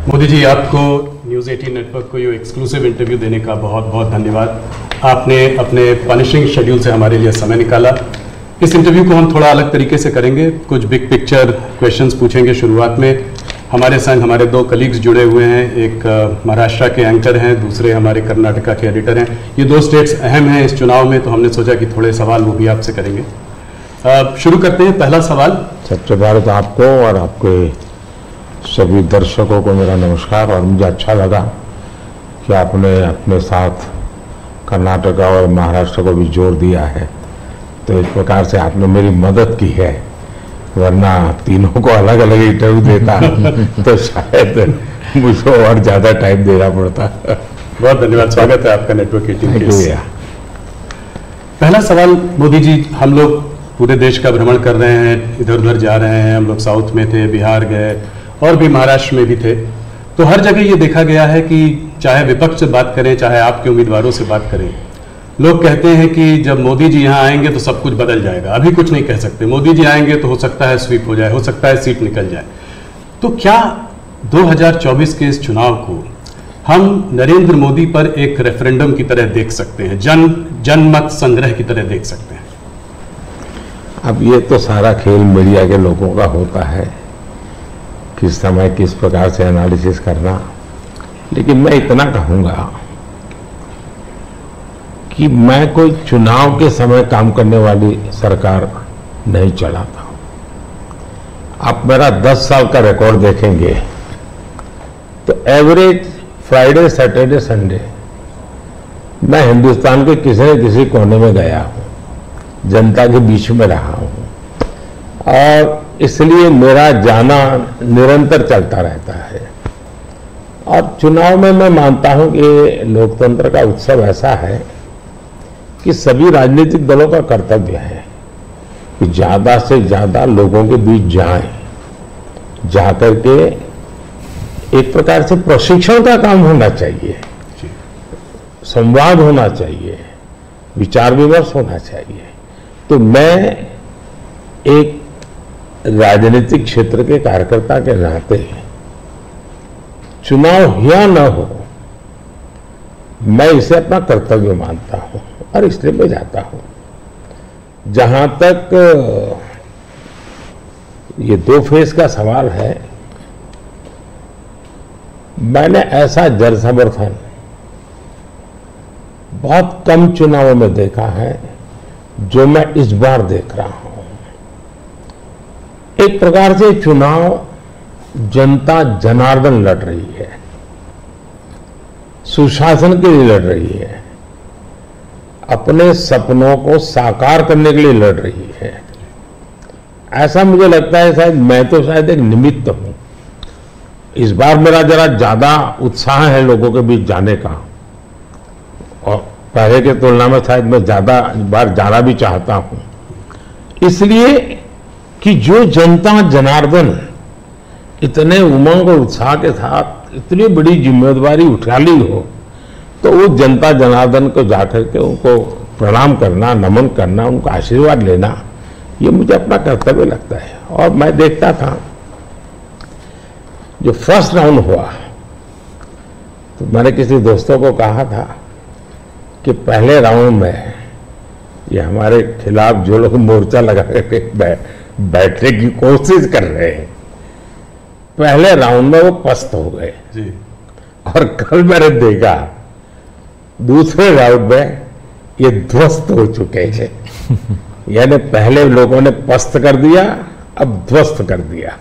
मोदी जी, आपको news 18 network को ये एक्सक्लूसिव इंटरव्यू देने का बहुत बहुत धन्यवाद। आपने अपने पनिशिंग शेड्यूल से हमारे लिए समय निकाला। इस इंटरव्यू को हम थोड़ा अलग तरीके से करेंगे, कुछ बिग पिक्चर क्वेश्चंस पूछेंगे। शुरुआत में हमारे संग हमारे दो कलीग्स जुड़े हुए हैं, एक महाराष्ट्र के एंकर हैं, दूसरे हमारे कर्नाटका के एडिटर हैं। ये दो स्टेट्स अहम हैं इस चुनाव में, तो हमने सोचा कि थोड़े सवाल वो भी आपसे करेंगे। शुरू करते हैं। पहला सवाल। सबसे पहले तो आपको और आपके सभी दर्शकों को मेरा नमस्कार। और मुझे अच्छा लगा कि आपने अपने साथ कर्नाटका और महाराष्ट्र को भी जोड़ दिया है, तो इस प्रकार से आपने मेरी मदद की है, वरना तीनों को अलग अलग इंटरव्यू देता तो शायद मुझको और ज़्यादा टाइम देना पड़ता। बहुत धन्यवाद, स्वागत है आपका नेटवर्क 18 के। पहला सवाल मोदी जी, हम लोग पूरे देश का भ्रमण कर रहे हैं, इधर उधर जा रहे हैं। हम लोग साउथ में थे, बिहार गए और भी महाराष्ट्र में भी थे, तो हर जगह ये देखा गया है कि चाहे विपक्ष से बात करें, चाहे आपके उम्मीदवारों से बात करें, लोग कहते हैं कि जब मोदी जी यहाँ आएंगे तो सब कुछ बदल जाएगा। अभी कुछ नहीं कह सकते, मोदी जी आएंगे तो हो सकता है स्वीप हो जाए, हो सकता है सीट निकल जाए। तो क्या 2024 के इस चुनाव को हम नरेंद्र मोदी पर एक रेफरेंडम की तरह देख सकते हैं, जनमत संग्रह की तरह देख सकते हैं? अब ये तो सारा खेल मीडिया के लोगों का होता है, किस समय किस प्रकार से एनालिसिस करना। लेकिन मैं इतना कहूंगा कि मैं कोई चुनाव के समय काम करने वाली सरकार नहीं चलाता हूं। आप मेरा 10 साल का रिकॉर्ड देखेंगे तो एवरेज फ्राइडे, सैटरडे, संडे मैं हिंदुस्तान के किसी न किसी कोने में गया हूं, जनता के बीच में रहा हूं, और इसलिए मेरा जाना निरंतर चलता रहता है। और चुनाव में मैं मानता हूं कि लोकतंत्र का उत्सव ऐसा है कि सभी राजनीतिक दलों का कर्तव्य है कि ज्यादा से ज्यादा लोगों के बीच जाएं, जाकर के एक प्रकार से प्रशिक्षण का काम होना चाहिए, संवाद होना चाहिए, विचार विमर्श होना चाहिए। तो मैं एक राजनीतिक क्षेत्र के कार्यकर्ता के नाते चुनाव हो या न हो, मैं इसे अपना कर्तव्य मानता हूं और इसलिए मैं जाता हूं। जहां तक ये 2 फेज का सवाल है, मैंने ऐसा जन समर्थन बहुत कम चुनावों में देखा है जो मैं इस बार देख रहा हूं। एक प्रकार से चुनाव जनता जनार्दन लड़ रही है, सुशासन के लिए लड़ रही है, अपने सपनों को साकार करने के लिए लड़ रही है। ऐसा मुझे लगता है, शायद मैं तो शायद एक निमित्त हूं। इस बार मेरा जरा ज्यादा उत्साह है लोगों के बीच जाने का, और पहले के तुलना में शायद मैं ज्यादा बार जाना भी चाहता हूं, इसलिए कि जो जनता जनार्दन इतने उमंग और उत्साह के साथ इतनी बड़ी जिम्मेदारी उठा ली हो, तो वो जनता जनार्दन को जाकर के उनको प्रणाम करना, नमन करना, उनका आशीर्वाद लेना, ये मुझे अपना कर्तव्य लगता है। और मैं देखता था जो फर्स्ट राउंड हुआ, तो मैंने किसी दोस्तों को कहा था कि पहले राउंड में ये हमारे खिलाफ जो लोग मोर्चा लगा करके बैठने की कोशिश कर रहे हैं, पहले राउंड में वो पस्त हो गए जी। और कल मैंने देखा दूसरे राउंड में ये ध्वस्त हो चुके हैं। यानी पहले लोगों ने पस्त कर दिया, अब ध्वस्त कर दिया।